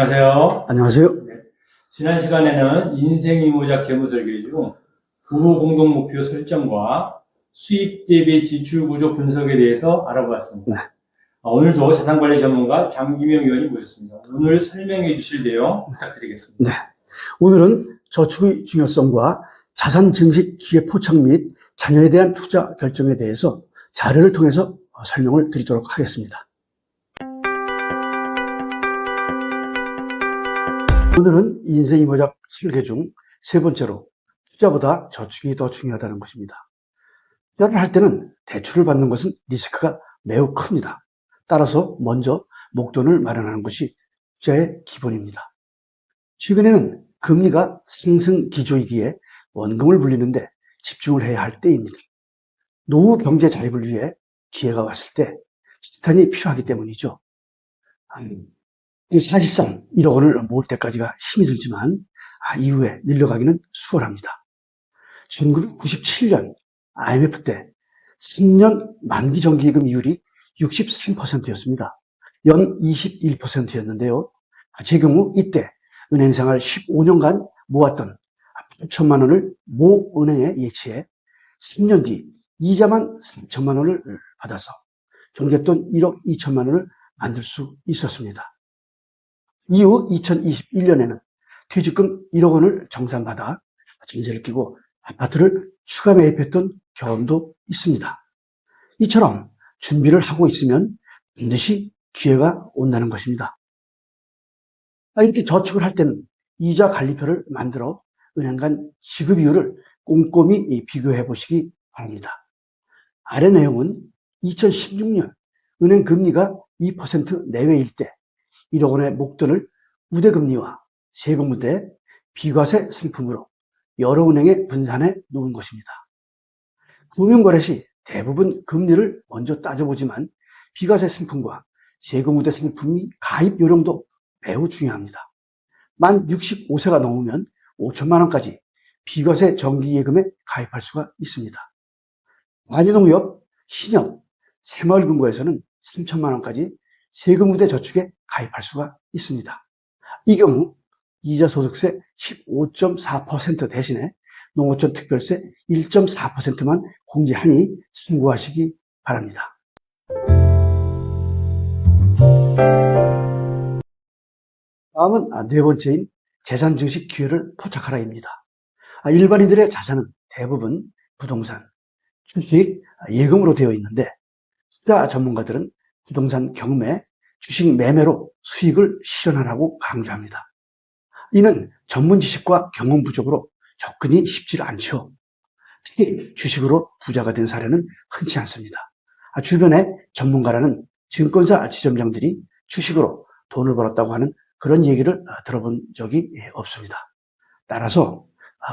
안녕하세요. 안녕하세요. 네. 지난 시간에는 인생 이모작 재무 설계 중 부부 공동 목표 설정과 수입 대비 지출 구조 분석에 대해서 알아보았습니다. 네. 오늘도 자산관리 전문가 장기명 의원이 모셨습니다. 오늘 설명해 주실 내용 부탁드리겠습니다. 네. 오늘은 저축의 중요성과 자산 증식 기회 포착 및 자녀에 대한 투자 결정에 대해서 자료를 통해서 설명을 드리도록 하겠습니다. 오늘은 인생 이모작 설계 중 세 번째로 투자보다 저축이 더 중요하다는 것입니다. 투자를 할 때는 대출을 받는 것은 리스크가 매우 큽니다. 따라서 먼저 목돈을 마련하는 것이 투자의 기본입니다. 최근에는 금리가 상승 기조이기에 원금을 불리는데 집중을 해야 할 때입니다. 노후 경제 자립을 위해 기회가 왔을 때 시탄이 필요하기 때문이죠. 사실상 1억 원을 모을 때까지가 힘이 들지만 이후에 늘려가기는 수월합니다. 1997년 IMF 때 3년 만기 정기예금 이율이 63%였습니다. 연 21%였는데요. 제 경우 이때 은행생활 15년간 모았던 8천만 원을 모 은행에 예치해 3년 뒤 이자만 3천만 원을 받아서 종잣돈 1억 2천만 원을 만들 수 있었습니다. 이후 2021년에는 퇴직금 1억 원을 정산받아 전세를 끼고 아파트를 추가 매입했던 경험도 있습니다. 이처럼 준비를 하고 있으면 반드시 기회가 온다는 것입니다. 이렇게 저축을 할 때는 이자 관리표를 만들어 은행 간 지급 이율을 꼼꼼히 비교해 보시기 바랍니다. 아래 내용은 2016년 은행 금리가 2% 내외일 때 1억 원의 목돈을 우대금리와 세금 우대, 비과세 상품으로 여러 은행에 분산해 놓은 것입니다. 금융거래 시 대부분 금리를 먼저 따져보지만 비과세 상품과 세금 우대 상품 가입 요령도 매우 중요합니다. 만 65세가 넘으면 5천만 원까지 비과세 정기예금에 가입할 수가 있습니다. 만인농협, 신협, 새마을금고에서는 3천만 원까지 세금 우대 저축에 가입할 수가 있습니다. 이 경우 이자소득세 15.4% 대신에 농어촌 특별세 1.4%만 공제하니 참고하시기 바랍니다. 다음은 네 번째인 재산 증식 기회를 포착하라입니다. 일반인들의 자산은 대부분 부동산, 주식, 예금으로 되어 있는데 투자 전문가들은 부동산 경매, 주식 매매로 수익을 실현하라고 강조합니다. 이는 전문 지식과 경험 부족으로 접근이 쉽지 않죠. 특히 주식으로 부자가 된 사례는 흔치 않습니다. 주변에 전문가라는 증권사 지점장들이 주식으로 돈을 벌었다고 하는 그런 얘기를 들어본 적이 없습니다. 따라서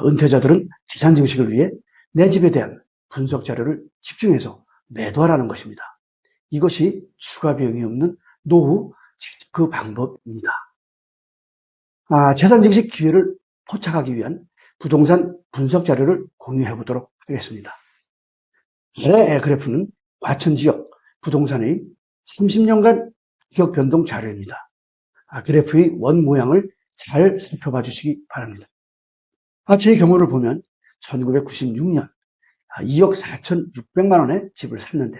은퇴자들은 재산 증식을 위해 내 집에 대한 분석 자료를 집중해서 매도하라는 것입니다. 이것이 추가 비용이 없는 노후 그 방법입니다. 재산 증식 기회를 포착하기 위한 부동산 분석 자료를 공유해 보도록 하겠습니다. 아래 그래프는 과천 지역 부동산의 30년간 가격 변동 자료입니다. 그래프의 원 모양을 잘 살펴봐 주시기 바랍니다. 제 경우를 보면 1996년 2억 4,600만 원의 집을 샀는데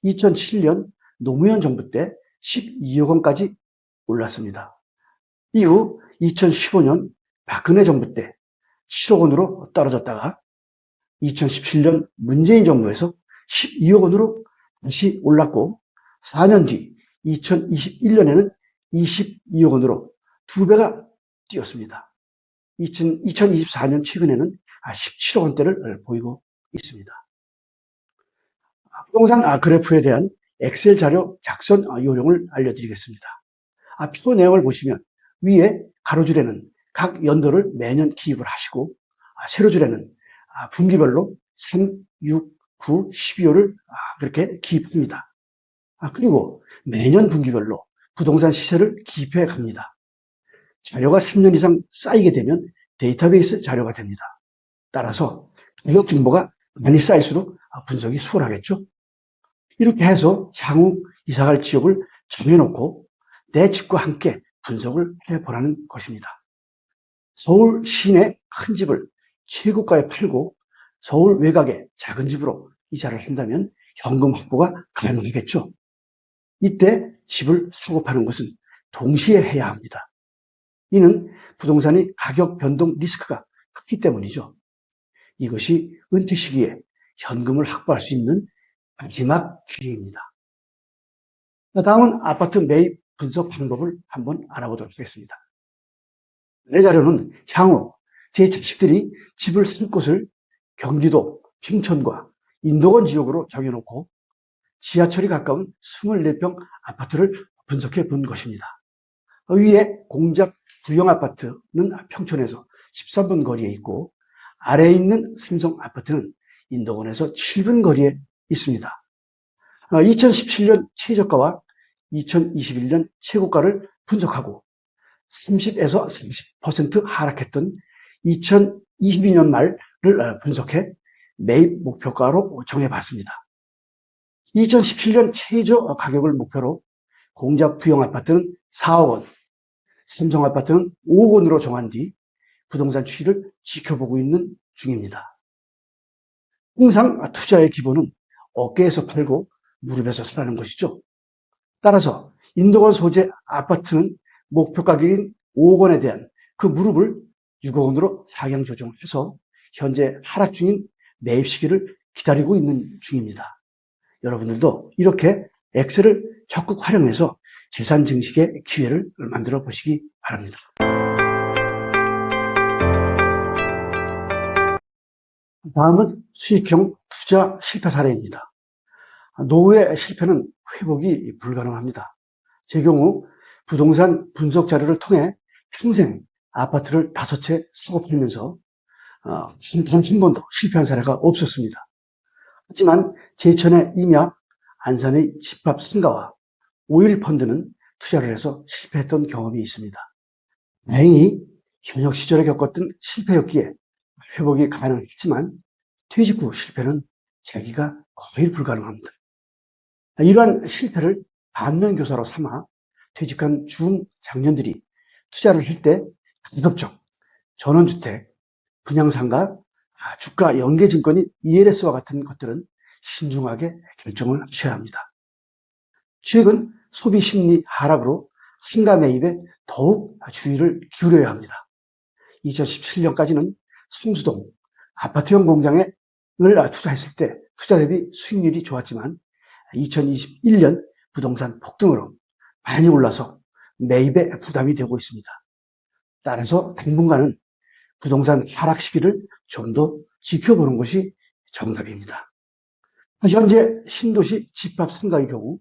2007년 노무현 정부 때 12억 원까지 올랐습니다. 이후 2015년 박근혜 정부 때 7억 원으로 떨어졌다가 2017년 문재인 정부에서 12억 원으로 다시 올랐고 4년 뒤 2021년에는 22억 원으로 2배가 뛰었습니다. 2024년 최근에는 17억 원대를 보이고 있습니다. 부동산 그래프에 대한 엑셀 자료 작성 요령을 알려드리겠습니다. 표 내용을 보시면 위에 가로줄에는 각 연도를 매년 기입을 하시고 세로줄에는 분기별로 3, 6, 9, 12호를 그렇게 기입합니다. 그리고 매년 분기별로 부동산 시세를 기입해 갑니다. 자료가 3년 이상 쌓이게 되면 데이터베이스 자료가 됩니다. 따라서 가격 정보가 많이 쌓일수록 분석이 수월하겠죠. 이렇게 해서 향후 이사갈 지역을 정해놓고 내 집과 함께 분석을 해보라는 것입니다. 서울 시내 큰 집을 최고가에 팔고 서울 외곽의 작은 집으로 이사를 한다면 현금 확보가 가능하겠죠. 이때 집을 사고 파는 것은 동시에 해야 합니다. 이는 부동산의 가격 변동 리스크가 크기 때문이죠. 이것이 은퇴 시기에 현금을 확보할 수 있는 마지막 기회입니다. 다음은 아파트 매입 분석 방법을 한번 알아보도록 하겠습니다. 내 자료는 향후 제 자식들이 집을 살 곳을 경기도 평촌과 인도권 지역으로 정해놓고 지하철이 가까운 24평 아파트를 분석해 본 것입니다. 위에 공작 구형 아파트는 평촌에서 13분 거리에 있고 아래에 있는 삼성 아파트는 인도권에서 7분 거리에 있습니다. 2017년 최저가와 2021년 최고가를 분석하고 30에서 40% 하락했던 2022년 말을 분석해 매입 목표가로 정해봤습니다. 2017년 최저 가격을 목표로 공작 구형 아파트는 4억 원, 삼성 아파트는 5억 원으로 정한 뒤 부동산 추이를 지켜보고 있는 중입니다. 항상 투자의 기본은 어깨에서 팔고 무릎에서 사라는 것이죠. 따라서 인도권 소재 아파트는 목표 가격인 5억 원에 대한 그 무릎을 6억 원으로 상향 조정해서 현재 하락 중인 매입 시기를 기다리고 있는 중입니다. 여러분들도 이렇게 엑셀을 적극 활용해서 재산 증식의 기회를 만들어 보시기 바랍니다. 다음은 수익형 투자 실패 사례입니다. 노후의 실패는 회복이 불가능합니다. 제 경우 부동산 분석 자료를 통해 평생 아파트를 5채 사고 팔면서 단 한 번도 실패한 사례가 없었습니다. 하지만 제천의 임야, 안산의 집합 상가와 오일펀드는 투자를 해서 실패했던 경험이 있습니다. 다행히 현역 시절에 겪었던 실패였기에 회복이 가능했지만 퇴직 후 실패는 재기가 거의 불가능합니다. 이러한 실패를 반면교사로 삼아 퇴직한 중장년들이 투자를 할 때 가급적 전원주택, 분양상가, 주가 연계증권인 ELS와 같은 것들은 신중하게 결정을 하셔야 합니다. 최근 소비심리 하락으로 상가 매입에 더욱 주의를 기울여야 합니다. 2017년까지는 성수동 아파트형 공장을 투자했을 때 투자 대비 수익률이 좋았지만 2021년 부동산 폭등으로 많이 올라서 매입에 부담이 되고 있습니다. 따라서 당분간은 부동산 하락 시기를 좀 더 지켜보는 것이 정답입니다. 현재 신도시 집합 상가의 경우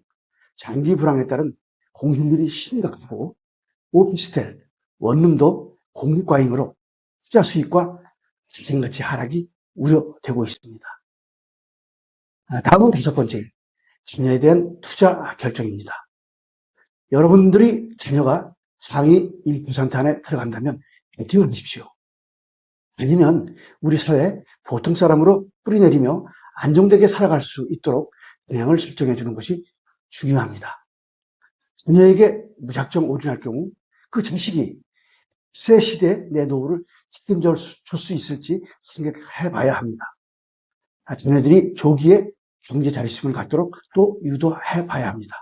장기 불황에 따른 공실률이 심각하고 오피스텔, 원룸도 공급과잉으로 투자 수익과 자생가치 하락이 우려되고 있습니다. 다음은 5번째, 자녀에 대한 투자 결정입니다. 여러분들이 자녀가 상위 1% 안에 들어간다면 베팅을 하십시오. 아니면 우리 사회 보통 사람으로 뿌리내리며 안정되게 살아갈 수 있도록 방향을 설정해 주는 것이 중요합니다. 자녀에게 무작정 올인할 경우 그 자식이 새 시대에 내 노후를 책임져 줄 수 있을지 생각해 봐야 합니다. 자녀들이 조기에 경제 자립심을 갖도록 또 유도해 봐야 합니다.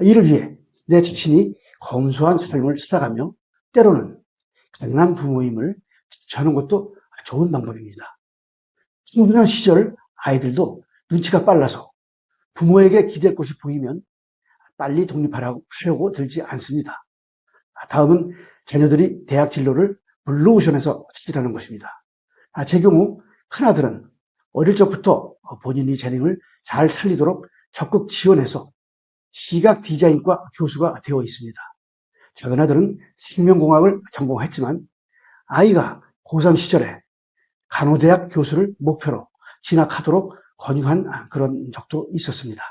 이를 위해 내 자신이 검소한 삶을 살아가며 때로는 가난한 부모임을 자처하는 것도 좋은 방법입니다. 청소년 시절 아이들도 눈치가 빨라서 부모에게 기댈 것이 보이면 빨리 독립하려고 들지 않습니다. 다음은 자녀들이 대학 진로를 블루오션에서 찾으라는 것입니다. 제 경우 큰아들은 어릴 적부터 본인이 재능을 잘 살리도록 적극 지원해서 시각 디자인과 교수가 되어 있습니다. 작은아들은 생명공학을 전공했지만 아이가 고3 시절에 간호대학 교수를 목표로 진학하도록 권유한 그런 적도 있었습니다.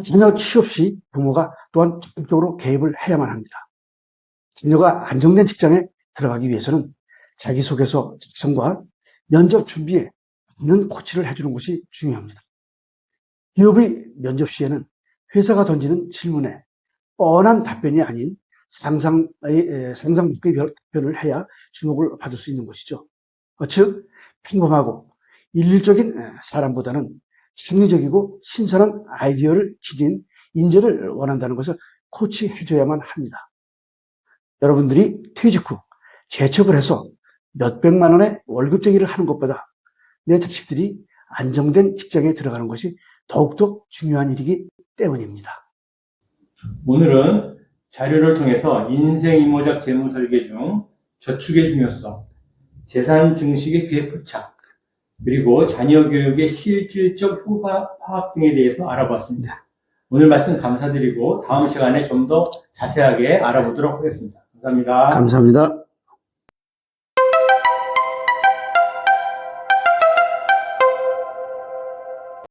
자녀 취업 시 부모가 또한 적극적으로 개입을 해야만 합니다. 자녀가 안정된 직장에 들어가기 위해서는 자기소개서 작성과 면접 준비에 많은 코치를 해주는 것이 중요합니다. 기업의 면접 시에는 회사가 던지는 질문에 뻔한 답변이 아닌 상상복귀 표현을 해야 주목을 받을 수 있는 것이죠. 즉, 평범하고 일률적인 사람보다는 창의적이고 신선한 아이디어를 지닌 인재를 원한다는 것을 코치해줘야만 합니다. 여러분들이 퇴직 후 재취업을 해서 몇백만 원의 월급쟁이를 하는 것보다 내 자식들이 안정된 직장에 들어가는 것이 더욱더 중요한 일이기 때문입니다. 오늘은 자료를 통해서 인생이모작 재무설계 중 저축의 중요성, 재산 증식의 기회포착, 그리고 자녀 교육의 실질적 파악 등에 대해서 알아보았습니다. 오늘 말씀 감사드리고 다음 시간에 좀 더 자세하게 알아보도록 하겠습니다. 감사합니다. 감사합니다.